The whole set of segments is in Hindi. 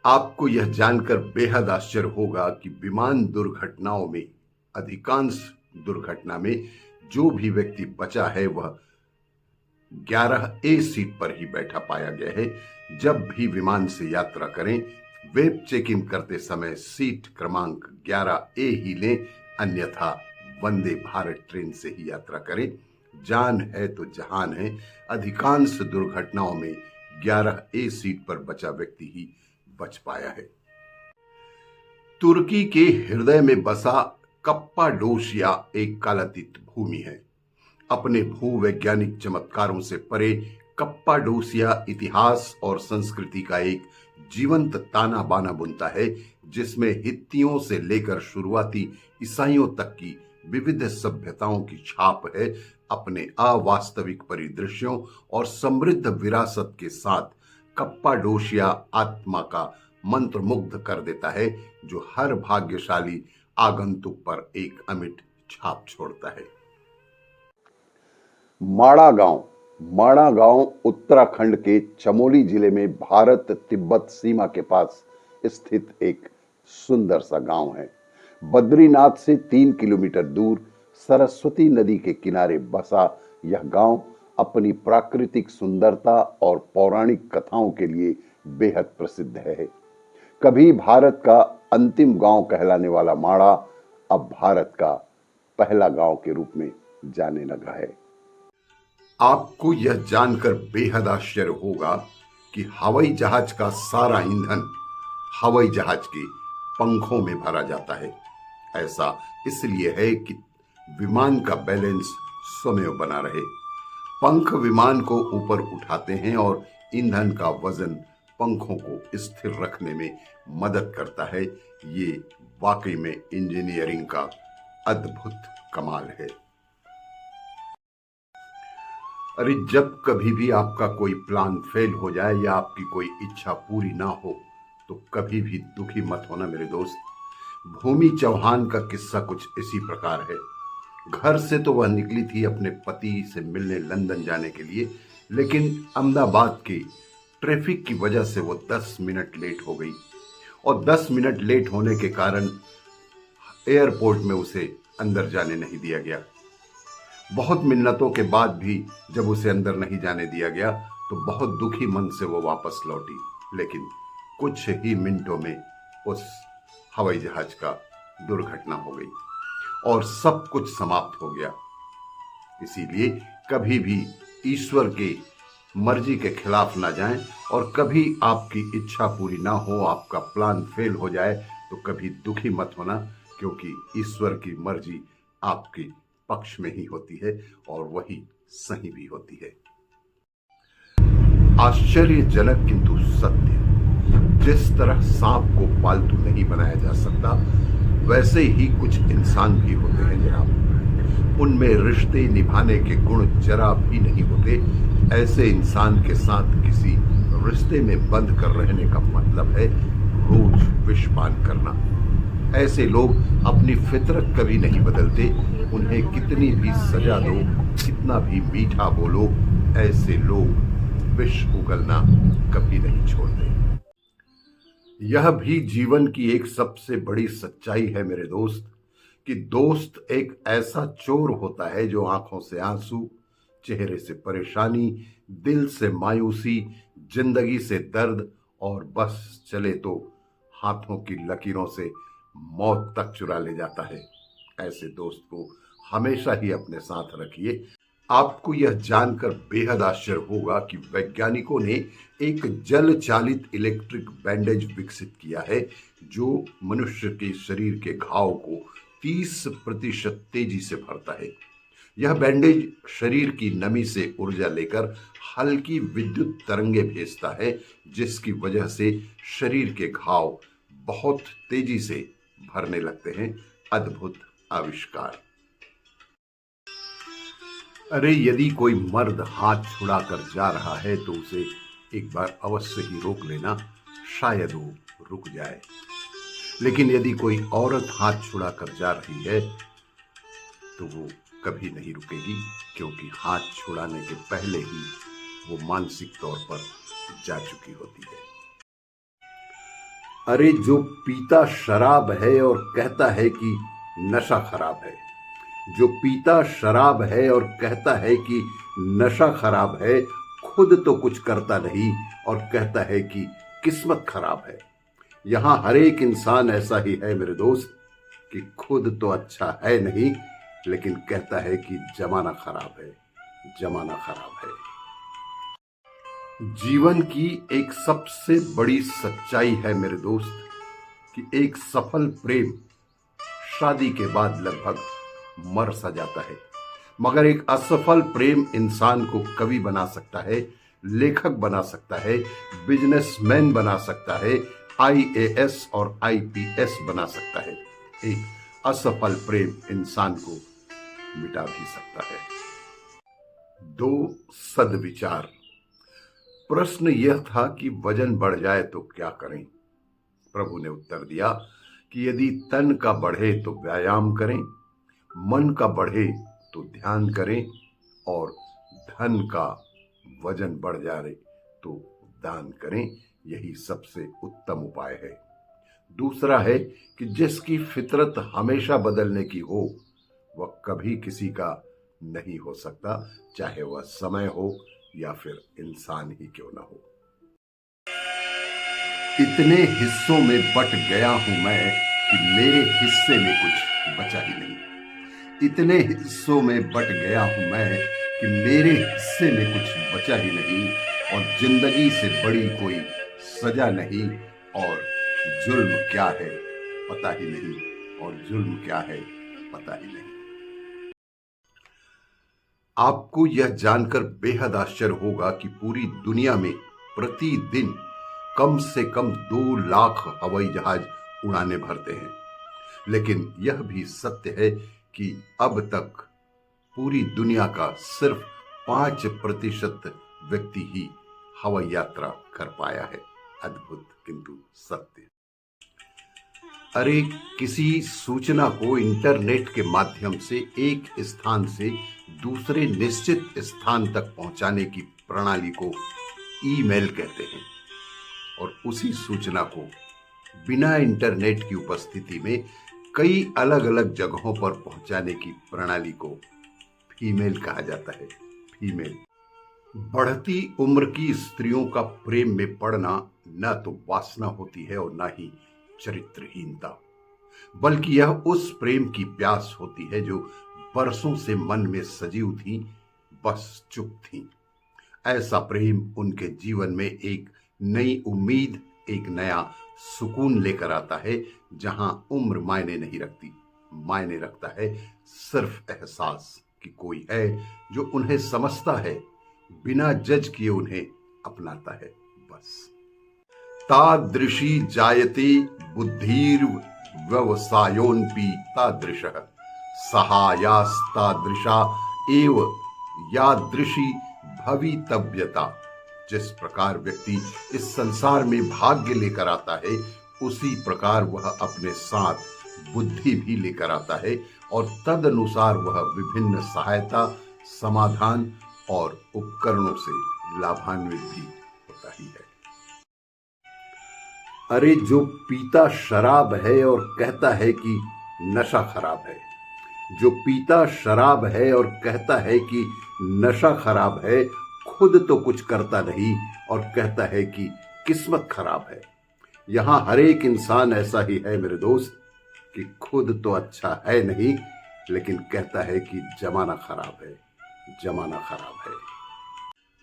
आपको यह जानकर बेहद आश्चर्य होगा कि विमान दुर्घटनाओं में अधिकांश दुर्घटना में जो भी व्यक्ति बचा है वह 11A सीट पर ही बैठा पाया गया है। जब भी विमान से यात्रा करें, वेब चेक इन करते समय सीट क्रमांक 11A ही लें, अन्यथा वंदे भारत ट्रेन से ही यात्रा करें। जान है तो जहान है। अधिकांश दुर्घटनाओं में 11A सीट पर बचा व्यक्ति ही बच पाया है। तुर्की के हृदय में बसा कप्पाडोशिया एक कालातीत भूमि है। अपने भूवैज्ञानिक चमत्कारों से परे कप्पाडोसिया इतिहास और संस्कृति का एक जीवंत ताना बाना बुनता है, जिसमें हित्तियों से लेकर शुरुआती ईसाइयों तक की विविध सभ्यताओं की छाप है। अपने अवास्तविक परिदृश्यों और समृद्ध विरासत के साथ कप्पाडोशिया आत्मा का मंत्रमुग्ध कर देता है, जो हर भाग्यशाली आगंतुक पर एक अमिट छाप छोड़ता है। माणा गांव उत्तराखंड के चमोली जिले में भारत तिब्बत सीमा के पास स्थित एक सुंदर सा गांव है। बद्रीनाथ से 3 किलोमीटर दूर सरस्वती नदी के किनारे बसा यह गांव अपनी प्राकृतिक सुंदरता और पौराणिक कथाओं के लिए बेहद प्रसिद्ध है। कभी भारत का अंतिम गांव कहलाने वाला माणा अब भारत का पहला गांव के रूप में जाने लगा है। आपको यह जानकर बेहद आश्चर्य होगा कि हवाई जहाज का सारा ईंधन हवाई जहाज के पंखों में भरा जाता है। ऐसा इसलिए है कि विमान का बैलेंस स्वयं बना रहे। पंख विमान को ऊपर उठाते हैं और ईंधन का वजन पंखों को स्थिर रखने में मदद करता है। ये वाकई में इंजीनियरिंग का अद्भुत कमाल है। अरे, जब कभी भी आपका कोई प्लान फेल हो जाए या आपकी कोई इच्छा पूरी ना हो, तो कभी भी दुखी मत होना मेरे दोस्त। भूमि चौहान का किस्सा कुछ इसी प्रकार है। घर से तो वह निकली थी अपने पति से मिलने लंदन जाने के लिए, लेकिन अहमदाबाद के ट्रैफिक की वजह से वो 10 मिनट लेट हो गई और 10 मिनट लेट होने के कारण एयरपोर्ट में उसे अंदर जाने नहीं दिया गया। बहुत मिन्नतों के बाद भी जब उसे अंदर नहीं जाने दिया गया तो बहुत दुखी मन से वो वापस लौटी, लेकिन कुछ ही मिनटों में उस हवाई जहाज का दुर्घटना हो गई और सब कुछ समाप्त हो गया। इसीलिए कभी भी ईश्वर के मर्जी के खिलाफ ना जाएं, और कभी आपकी इच्छा पूरी ना हो, आपका प्लान फेल हो जाए, तो कभी दुखी मत होना, क्योंकि ईश्वर की मर्जी आपके पक्ष में ही होती है और वही सही भी होती है। आश्चर्यजनक किंतु सत्य। जिस तरह सांप को पालतू नहीं बनाया जा सकता, वैसे ही कुछ इंसान भी होते हैं जनाब। उनमें रिश्ते निभाने के गुण जरा भी नहीं होते। ऐसे इंसान के साथ किसी रिश्ते में बंद कर रहने का मतलब है रोज विषपान करना। ऐसे लोग अपनी फितरत कभी नहीं बदलते। उन्हें कितनी भी सजा दो, कितना भी मीठा बोलो, ऐसे लोग विष उगलना कभी नहीं छोड़ते। यह भी जीवन की एक सबसे बड़ी सच्चाई है मेरे दोस्त, कि दोस्त एक ऐसा चोर होता है जो आंखों से आंसू, चेहरे से परेशानी, दिल से मायूसी, जिंदगी से दर्द और बस चले तो हाथों की लकीरों से मौत तक चुरा ले जाता है। ऐसे दोस्त को हमेशा ही अपने साथ रखिए। आपको यह जानकर बेहद आश्चर्य होगा कि वैज्ञानिकों ने एक जल चालित इलेक्ट्रिक बैंडेज विकसित किया है, जो मनुष्य के शरीर के घाव को 30% तेजी से भरता है। यह बैंडेज शरीर की नमी से ऊर्जा लेकर हल्की विद्युत तरंगे भेजता है, जिसकी वजह से शरीर के घाव बहुत तेजी से भरने लगते हैं। अद्भुत आविष्कार। अरे, यदि कोई मर्द हाथ छुड़ाकर जा रहा है तो उसे एक बार अवश्य ही रोक लेना, शायद वो रुक जाए। लेकिन यदि कोई औरत हाथ छुड़ाकर जा रही है तो वो कभी नहीं रुकेगी, क्योंकि हाथ छुड़ाने के पहले ही वो मानसिक तौर पर जा चुकी होती है। अरे जो पीता शराब है और कहता है कि नशा खराब है, जो पीता शराब है और कहता है कि नशा खराब है, खुद तो कुछ करता नहीं और कहता है कि किस्मत खराब है। यहां हर एक इंसान ऐसा ही है मेरे दोस्त कि खुद तो अच्छा है नहीं, लेकिन कहता है कि जमाना खराब है, जमाना खराब है। जीवन की एक सबसे बड़ी सच्चाई है मेरे दोस्त कि एक सफल प्रेम शादी के बाद लगभग मर सा जाता है, मगर एक असफल प्रेम इंसान को कवि बना सकता है, लेखक बना सकता है, बिजनेसमैन बना सकता है, आईएएस और आईपीएस बना सकता है। एक असफल प्रेम इंसान को मिटा भी सकता है। 2 सद्विचार। प्रश्न यह था कि वजन बढ़ जाए तो क्या करें? प्रभु ने उत्तर दिया कि यदि तन का बढ़े तो व्यायाम करें, मन का बढ़े तो ध्यान करें और धन का वजन बढ़ जाए तो दान करें। यही सबसे उत्तम उपाय है। दूसरा है कि जिसकी फितरत हमेशा बदलने की हो वह कभी किसी का नहीं हो सकता, चाहे वह समय हो या फिर इंसान ही क्यों ना हो। इतने हिस्सों में बट गया हूं मैं कि मेरे हिस्से में कुछ बचा ही नहीं। इतने हिस्सों में बट गया हूं मैं कि मेरे हिस्से में कुछ बचा ही नहीं, और जिंदगी से बड़ी कोई सजा नहीं, और जुल्म क्या है पता ही नहीं, और जुल्म क्या है पता ही नहीं। आपको यह जानकर बेहद आश्चर्य होगा कि पूरी दुनिया में प्रतिदिन कम से कम 2 लाख हवाई जहाज उड़ाने भरते हैं, लेकिन यह भी सत्य है कि अब तक पूरी दुनिया का सिर्फ 5% व्यक्ति ही हवाई यात्रा कर पाया है। अद्भुत किंतु सत्य। अरे किसी सूचना को इंटरनेट के माध्यम से एक स्थान से दूसरे निश्चित स्थान तक पहुंचाने की प्रणाली को ईमेल कहते हैं, और उसी सूचना को बिना इंटरनेट की उपस्थिति में कई अलग अलग जगहों पर पहुंचाने की प्रणाली को फीमेल कहा जाता है। फीमेल। बढ़ती उम्र की स्त्रियों का प्रेम में पड़ना न तो वासना होती है और न ही चरित्रहीनता, बल्कि यह उस प्रेम की प्यास होती है जो बरसों से मन में सजीव थी, बस चुप थी। ऐसा प्रेम उनके जीवन में एक नई उम्मीद, एक नया सुकून लेकर आता है, जहां उम्र मायने नहीं रखती। मायने रखता है सिर्फ एहसास कि कोई है जो उन्हें समझता है, बिना जज किए उन्हें अपनाता है, बस। तादृशी जायते बुद्धिर व्यवसायोन्पि तादृशः सहायास्तादृशा एव यादृशी भवितव्यता। जिस प्रकार व्यक्ति इस संसार में भाग्य लेकर आता है, उसी प्रकार वह अपने साथ बुद्धि भी लेकर आता है, और तद अनुसार वह विभिन्न सहायता, समाधान और उपकरणों से लाभान्वित भी होता ही है। अरे जो पीता शराब है और कहता है कि नशा खराब है, जो पीता शराब है और कहता है कि नशा खराब है, खुद तो कुछ करता नहीं और कहता है कि किस्मत खराब है। यहां हर एक इंसान ऐसा ही है मेरे दोस्त कि खुद तो अच्छा है नहीं, लेकिन कहता है कि जमाना खराब है, जमाना खराब है।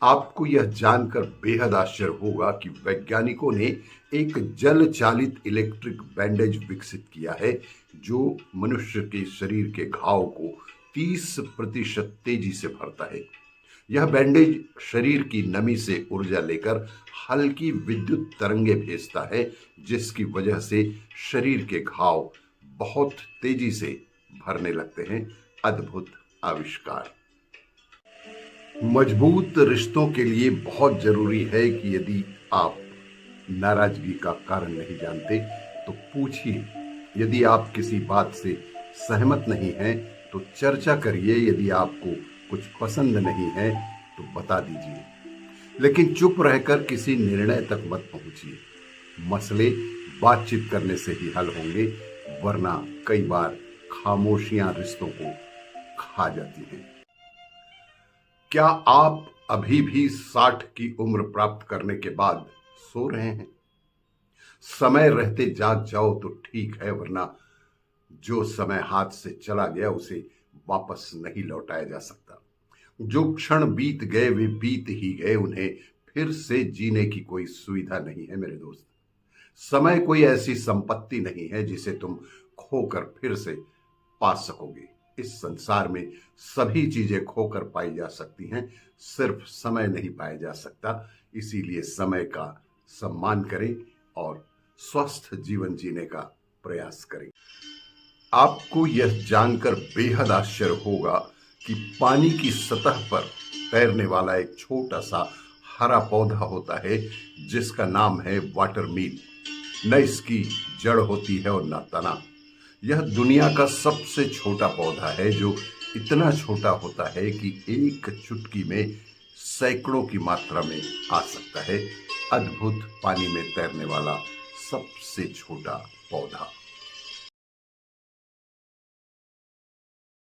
आपको यह जानकर बेहद आश्चर्य होगा कि वैज्ञानिकों ने एक जल चालित इलेक्ट्रिक बैंडेज विकसित किया है, जो मनुष्य के शरीर के घाव को 30% तेजी से भरता है। यह बैंडेज शरीर की नमी से ऊर्जा लेकर हल्की विद्युत तरंगे भेजता है, जिसकी वजह से शरीर के घाव बहुत तेजी से भरने लगते हैं। अद्भुत आविष्कार। मजबूत रिश्तों के लिए बहुत जरूरी है कि यदि आप नाराजगी का कारण नहीं जानते तो पूछिए। यदि आप किसी बात से सहमत नहीं हैं तो चर्चा करिए। यदि आपको कुछ पसंद नहीं है तो बता दीजिए, लेकिन चुप रहकर किसी निर्णय तक मत पहुंचिए। मसले बातचीत करने से ही हल होंगे, वरना कई बार खामोशियां रिश्तों को खा जाती हैं। क्या आप अभी भी 60 की उम्र प्राप्त करने के बाद सो रहे हैं? समय रहते जाग जाओ तो ठीक है, वरना जो समय हाथ से चला गया उसे वापस नहीं लौटाया जा सकता। जो क्षण बीत गए वे बीत ही गए, उन्हें फिर से जीने की कोई सुविधा नहीं है मेरे दोस्त। समय कोई ऐसी संपत्ति नहीं है जिसे तुम खोकर फिर से पा सकोगे। इस संसार में सभी चीजें खोकर पाई जा सकती हैं, सिर्फ समय नहीं पाया जा सकता। इसीलिए समय का सम्मान करें और स्वस्थ जीवन जीने का प्रयास करें। आपको यह जानकर बेहद आश्चर्य होगा कि पानी की सतह पर तैरने वाला एक छोटा सा हरा पौधा होता है जिसका नाम है वाटर मील। न इसकी जड़ होती है और न तना। यह दुनिया का सबसे छोटा पौधा है जो इतना छोटा होता है कि एक चुटकी में सैकड़ों की मात्रा में आ सकता है। अद्भुत पानी में तैरने वाला सबसे छोटा पौधा।